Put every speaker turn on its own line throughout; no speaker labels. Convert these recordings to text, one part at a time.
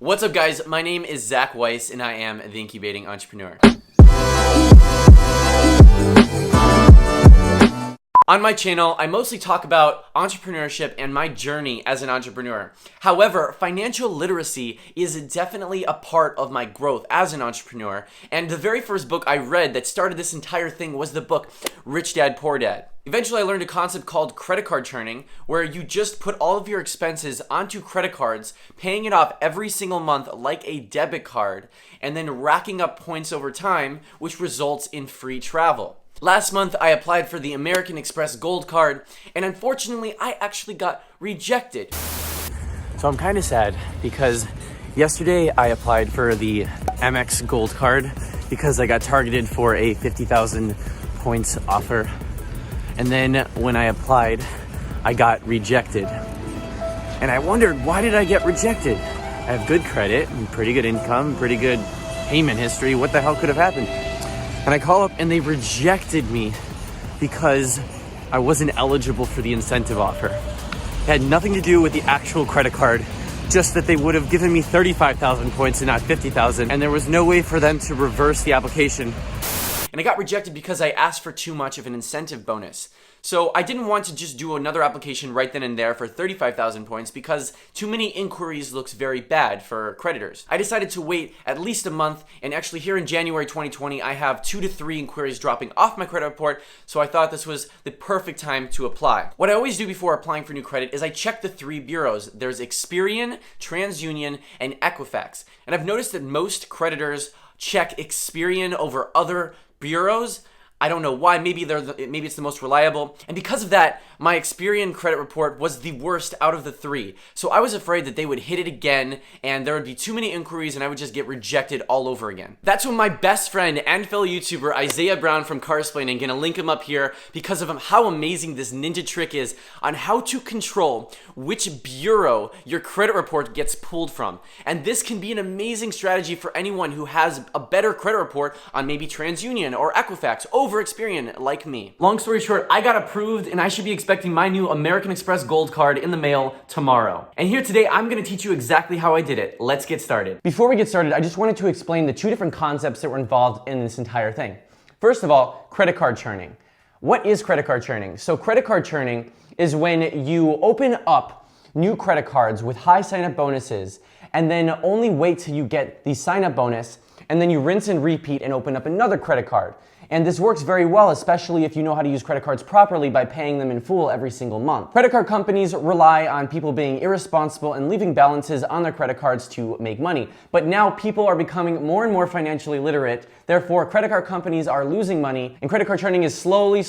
What's up, guys? My name is Zach Weiss, and I am the Incubating Entrepreneur. On my channel, I mostly talk about entrepreneurship and my journey as an entrepreneur. However, financial literacy is definitely a part of my growth as an entrepreneur. And the very first book I read that started this entire thing was the book Rich Dad, Poor Dad. Eventually, I learned a concept called credit card churning, where you just put all of your expenses onto credit cards, paying it off every single month like a debit card, and then racking up points over time, which results in free travel. Last month, I applied for the American Express Gold Card, and unfortunately, I actually got rejected. So I'm kind of sad because yesterday I applied for the Amex Gold Card because I got targeted for a 50,000 points offer. And then when I applied, I got rejected. And I wondered, why did I get rejected? I have good credit, and pretty good income, pretty good payment history. What the hell could have happened? And I call up and they rejected me because I wasn't eligible for the incentive offer. It had nothing to do with the actual credit card, just that they would have given me 35,000 points and not 50,000. And there was no way for them to reverse the application. And I got rejected because I asked for too much of an incentive bonus. So I didn't want to just do another application right then and there for 35,000 points because too many inquiries looks very bad for creditors. I decided to wait at least a month, and actually here in January 2020, I have 2 to 3 inquiries dropping off my credit report, so I thought this was the perfect time to apply. What I always do before applying for new credit is I check the 3 bureaus. There's Experian, Transunion, and Equifax. And I've noticed that most creditors check Experian over other bureaus. I don't know why. Maybe it's the most reliable. And because of that, my Experian credit report was the worst out of the 3. So I was afraid that they would hit it again and there would be too many inquiries and I would just get rejected all over again. That's when my best friend and fellow YouTuber Isaiah Brown from Carsplaining, gonna link him up here because of how amazing this ninja trick is on how to control which bureau your credit report gets pulled from. And this can be an amazing strategy for anyone who has a better credit report on maybe Transunion or Equifax over Experian like me. Long story short, I got approved and I should be expecting my new American Express Gold Card in the mail tomorrow. And here today, I'm gonna teach you exactly how I did it. Let's get started. Before we get started, I just wanted to explain the 2 different concepts that were involved in this entire thing. First of all, credit card churning. What is credit card churning? So credit card churning is when you open up new credit cards with high sign-up bonuses and then only wait till you get the sign-up bonus and then you rinse and repeat and open up another credit card. And this works very well, especially if you know how to use credit cards properly by paying them in full every single month. Credit card companies rely on people being irresponsible and leaving balances on their credit cards to make money. But now people are becoming more and more financially literate. Therefore, credit card companies are losing money and credit card churning is slowly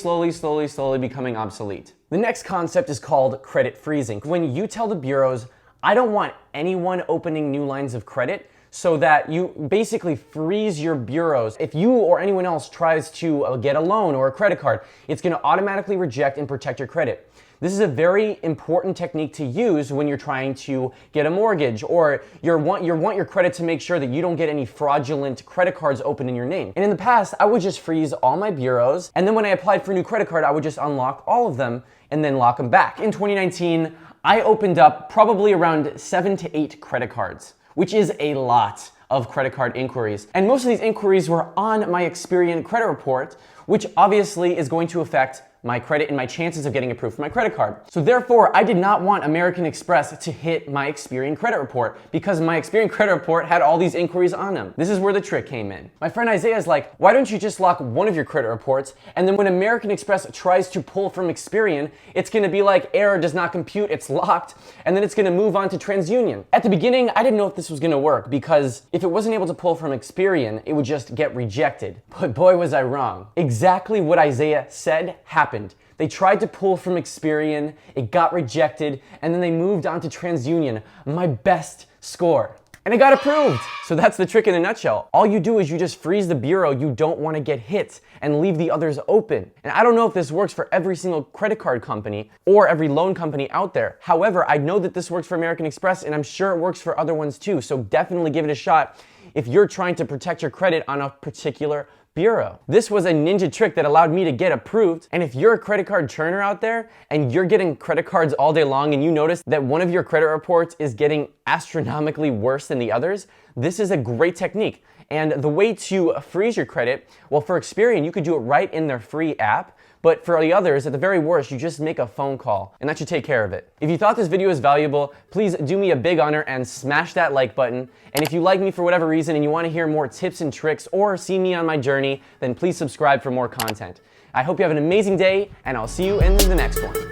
becoming obsolete. The next concept is called credit freezing. When you tell the bureaus, I don't want anyone opening new lines of credit, so that you basically freeze your bureaus. If you or anyone else tries to get a loan or a credit card, it's gonna automatically reject and protect your credit. This is a very important technique to use when you're trying to get a mortgage or you want your credit to make sure that you don't get any fraudulent credit cards open in your name. And in the past, I would just freeze all my bureaus, and then when I applied for a new credit card, I would just unlock all of them and then lock them back. In 2019, I opened up probably around 7 to 8 credit cards, which is a lot of credit card inquiries. And most of these inquiries were on my Experian credit report, which obviously is going to affect my credit and my chances of getting approved for my credit card. So therefore, I did not want American Express to hit my Experian credit report because my Experian credit report had all these inquiries on them. This is where the trick came in. My friend Isaiah is like, why don't you just lock one of your credit reports, and then when American Express tries to pull from Experian, it's gonna be like, error does not compute, it's locked, and then it's gonna move on to Transunion. At the beginning, I didn't know if this was gonna work because if it wasn't able to pull from Experian, it would just get rejected. But boy, was I wrong. Exactly what Isaiah said happened. They tried to pull from Experian, it got rejected, and then they moved on to Transunion, my best score. And it got approved. So that's the trick in a nutshell. All you do is you just freeze the bureau you don't want to get hit and leave the others open. And I don't know if this works for every single credit card company or every loan company out there. However, I know that this works for American Express and I'm sure it works for other ones too. So definitely give it a shot if you're trying to protect your credit on a particular bureau. This was a ninja trick that allowed me to get approved. And if you're a credit card churner out there and you're getting credit cards all day long and you notice that one of your credit reports is getting astronomically worse than the others, this is a great technique. And the way to freeze your credit, well, for Experian, you could do it right in their free app. But for the others, at the very worst, you just make a phone call, and that should take care of it. If you thought this video was valuable, please do me a big honor and smash that like button. And if you like me for whatever reason and you want to hear more tips and tricks or see me on my journey, then please subscribe for more content. I hope you have an amazing day, and I'll see you in the next one.